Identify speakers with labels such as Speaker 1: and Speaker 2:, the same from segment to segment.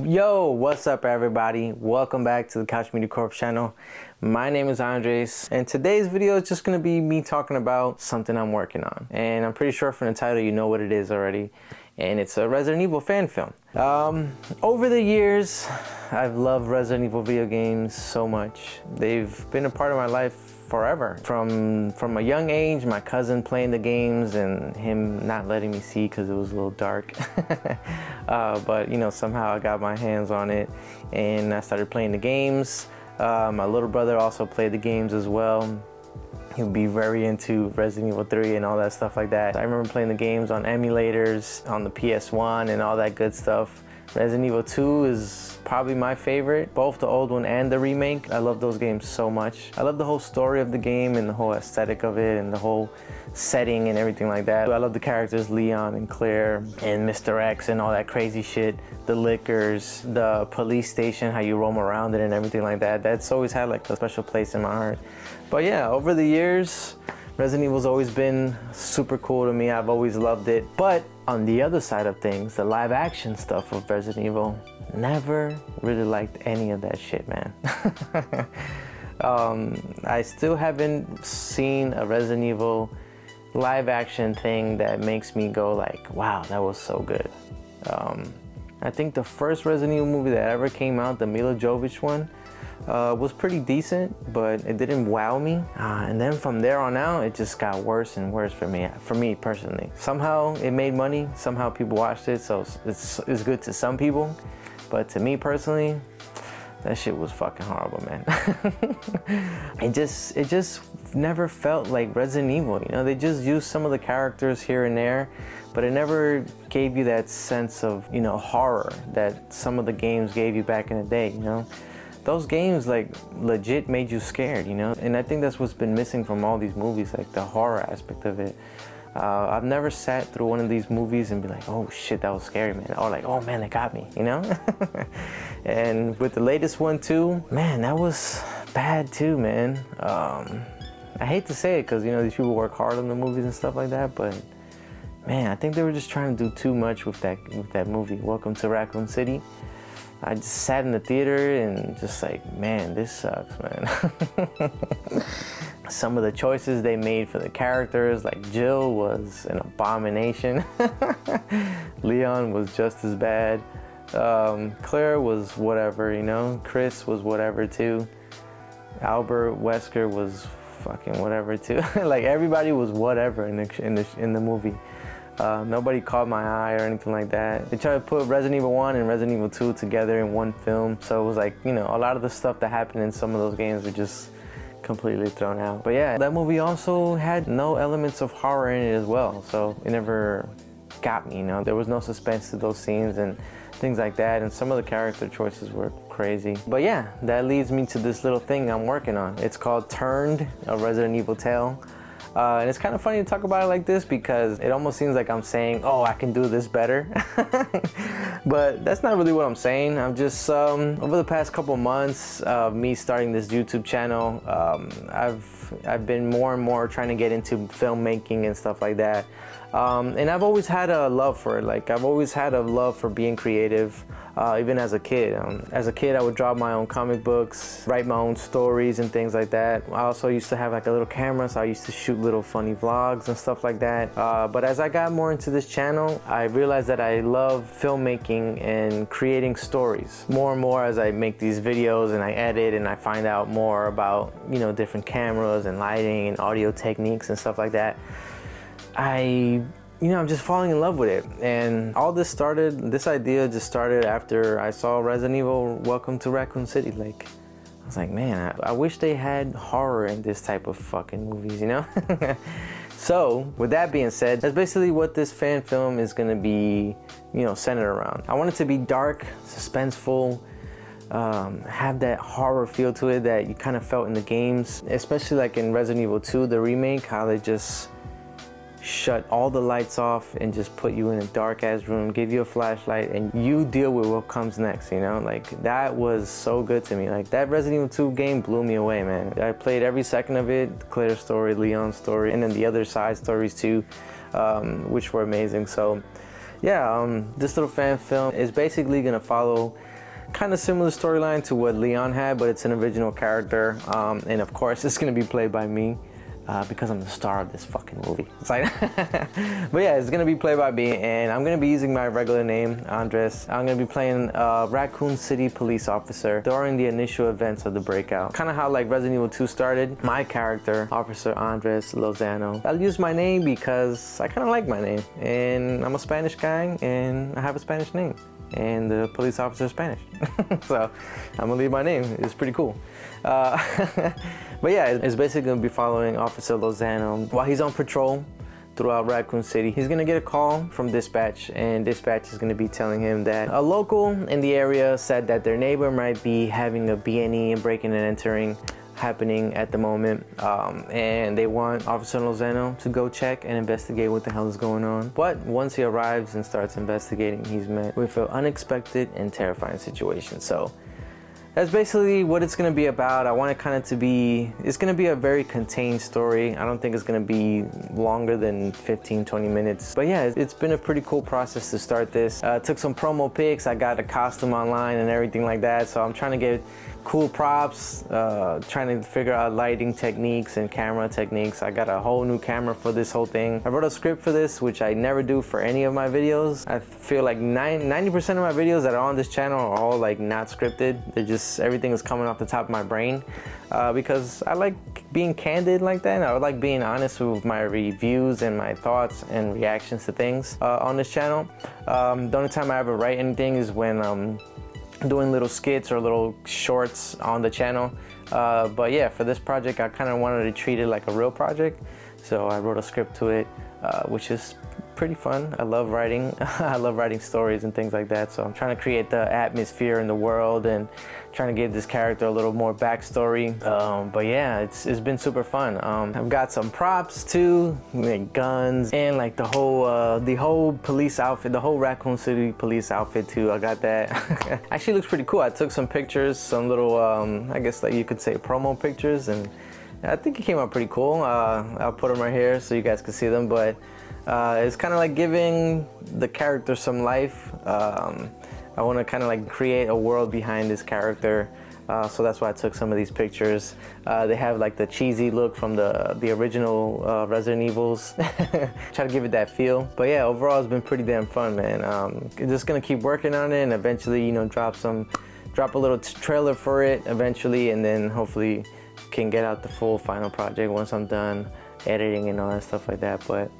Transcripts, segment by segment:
Speaker 1: Yo, what's up everybody? Welcome back to the Couch Media Corp channel. My name is Andres, and today's video is just gonna be me talking about something I'm working on. And I'm pretty sure from the title you know what it is already. And it's a Resident Evil fan film. Over the years, I've loved Resident Evil video games so much. They've been a part of my life forever. From a young age, my cousin playing the games and him not letting me see because it was a little dark. But you know, somehow I got my hands on it and I started playing the games. My little brother also played the games as well. He'd be very into Resident Evil 3 and all that stuff like that. I remember playing the games on emulators, on the PS1 and all that good stuff. Resident Evil 2 is probably my favorite, both the old one and the remake. I love those games so much. I love the whole story of the game and the whole aesthetic of it and the whole setting and everything like that. I love the characters Leon and Claire and Mr. X and all that crazy shit. The liquors, the police station, how you roam around it and everything like that. That's always had like a special place in my heart. But yeah, over the years, Resident Evil's always been super cool to me. I've always loved it. But on the other side of things, the live action stuff of Resident Evil, never really liked any of that shit, man. I still haven't seen a Resident Evil live action thing that makes me go like, wow, that was so good. I think the first Resident Evil movie that ever came out, the Mila Jovovich one, was pretty decent, but it didn't wow me. And then from there on out, it just got worse and worse for me personally. Somehow it made money, somehow people watched it, so it's good to some people. But to me personally, that shit was fucking horrible, man. It just never felt like Resident Evil, you know? They just used some of the characters here and there, but it never gave you that sense of, you know, horror that some of the games gave you back in the day, you know? Those games like legit made you scared, you know? And I think that's what's been missing from all these movies, like the horror aspect of it. I've never sat through one of these movies and be like, oh shit, that was scary, man. Or like, oh man, they got me, you know? And with the latest one too, man, that was bad too, man. I hate to say it because, you know, these people work hard on the movies and stuff like that, but man, I think they were just trying to do too much with that movie, Welcome to Raccoon City. I just sat in the theater and just like, man, this sucks, man. Some of the choices they made for the characters, like Jill was an abomination. Leon was just as bad. Claire was whatever, you know. Chris was whatever too. Albert Wesker was fucking whatever too. Like everybody was whatever in the movie. Nobody caught my eye or anything like that. They tried to put Resident Evil 1 and Resident Evil 2 together in one film, so it was like, you know, a lot of the stuff that happened in some of those games were just completely thrown out. But yeah, that movie also had no elements of horror in it as well, so it never got me, you know. There was no suspense to those scenes and things like that, and some of the character choices were crazy. But yeah, that leads me to this little thing I'm working on. It's called Turned, a Resident Evil tale. And it's kind of funny to talk about it like this because it almost seems like I'm saying, oh, I can do this better. But that's not really what I'm saying. I'm just, over the past couple months of me starting this YouTube channel, I've been more and more trying to get into filmmaking and stuff like that. And I've always had a love for it. Like, I've always had a love for being creative, even as a kid. As a kid, I would draw my own comic books, write my own stories and things like that. I also used to have like a little camera, so I used to shoot little funny vlogs and stuff like that. But as I got more into this channel, I realized that I love filmmaking and creating stories more and more as I make these videos and I edit and I find out more about, you know, different cameras and lighting and audio techniques and stuff like that. I'm just falling in love with it. And all this idea just started after I saw Resident Evil Welcome to Raccoon City. Like, I was like, man, I wish they had horror in this type of fucking movies, you know? So, with that being said, that's basically what this fan film is gonna be, you know, centered around. I want it to be dark, suspenseful, have that horror feel to it that you kind of felt in the games, especially like in Resident Evil 2, the remake, how they just shut all the lights off and just put you in a dark ass room, give you a flashlight, and you deal with what comes next, you know? Like, that was so good to me. Like, that Resident Evil 2 game blew me away, man. I played every second of it, Claire's story, Leon's story, and then the other side stories too, which were amazing. So yeah, this little fan film is basically gonna follow kind of similar storyline to what Leon had, but it's an original character. And of course, it's gonna be played by me. Because I'm the star of this fucking movie. It's like, but yeah, it's gonna be played by me, and I'm gonna be using my regular name, Andres. I'm gonna be playing a Raccoon City police officer during the initial events of the breakout. Kind of how like Resident Evil 2 started. My character, Officer Andres Lozano. I'll use my name because I kind of like my name, and I'm a Spanish guy, and I have a Spanish name. And the police officer is Spanish. So I'm gonna leave my name. It's pretty cool. But yeah, it's basically gonna be following Officer Lozano while he's on patrol throughout Raccoon City. He's gonna get a call from dispatch, and dispatch is gonna be telling him that a local in the area said that their neighbor might be having a B&E and breaking and entering happening at the moment, and they want Officer Lozano to go check and investigate what the hell is going on. But once he arrives and starts investigating, he's met with an unexpected and terrifying situation. So that's basically what it's going to be about. I want it kind of to be, it's going to be a very contained story. I don't think it's going to be longer than 15-20 minutes. But yeah, it's been a pretty cool process to start this. Took some promo pics. I got a costume online and everything like that. So I'm trying to get cool props, trying to figure out lighting techniques and camera techniques. I got a whole new camera for this whole thing. I wrote a script for this, which I never do for any of my videos. I feel like 90% of my videos that are on this channel are all like not scripted. They're just, everything is coming off the top of my brain, because I like being candid like that. I like being honest with my reviews and my thoughts and reactions to things on this channel. The only time I ever write anything is when doing little skits or little shorts on the channel. But yeah, for this project, I kind of wanted to treat it like a real project. So I wrote a script to it, which is pretty fun. I love writing. I love writing stories and things like that. So I'm trying to create the atmosphere in the world and trying to give this character a little more backstory. But yeah, it's been super fun. I've got some props too, like guns and like the whole police outfit, the whole Raccoon City police outfit too. I got that. Actually looks pretty cool. I took some pictures, some little, I guess like you could say promo pictures, and I think it came out pretty cool. I'll put them right here so you guys can see them, but it's kind of like giving the character some life. I want to kind of like create a world behind this character, so that's why I took some of these pictures. They have like the cheesy look from the original Resident Evils. Try to give it that feel. But yeah, overall it's been pretty damn fun, man. Just gonna keep working on it and eventually, you know, drop a little trailer for it eventually, and then hopefully can get out the full final project once I'm done editing and all that stuff like that. But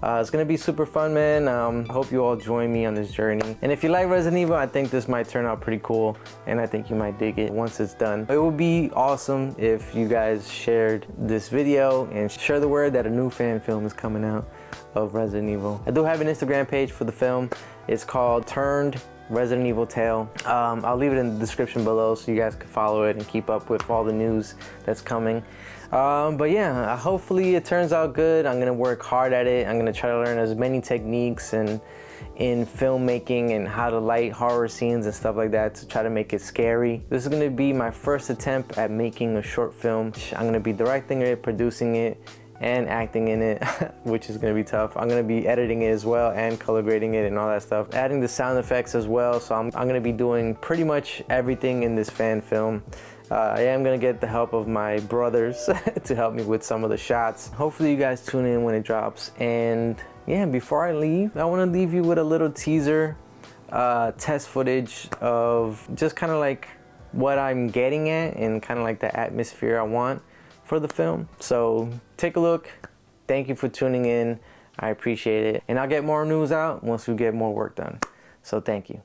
Speaker 1: it's gonna be super fun, man. I hope you all join me on this journey. And if you like Resident Evil, I think this might turn out pretty cool, and I think you might dig it once it's done. It would be awesome if you guys shared this video and share the word that a new fan film is coming out of Resident Evil. I do have an Instagram page for the film. It's called Turned Resident Evil Tale. I'll leave it in the description below so you guys can follow it and keep up with all the news that's coming. But yeah, hopefully it turns out good. I'm gonna work hard at it. I'm gonna try to learn as many techniques and in filmmaking and how to light horror scenes and stuff like that to try to make it scary. This is gonna be my first attempt at making a short film. I'm gonna be directing it, producing it, and acting in it, which is gonna be tough. I'm gonna be editing it as well and color grading it and all that stuff. Adding the sound effects as well. So I'm gonna be doing pretty much everything in this fan film. I am gonna get the help of my brothers to help me with some of the shots. Hopefully you guys tune in when it drops. And yeah, before I leave, I wanna leave you with a little teaser, test footage of just kind of like what I'm getting at and kind of like the atmosphere I want for the film. So take a look. Thank you for tuning in. I appreciate it. And I'll get more news out once we get more work done. So thank you.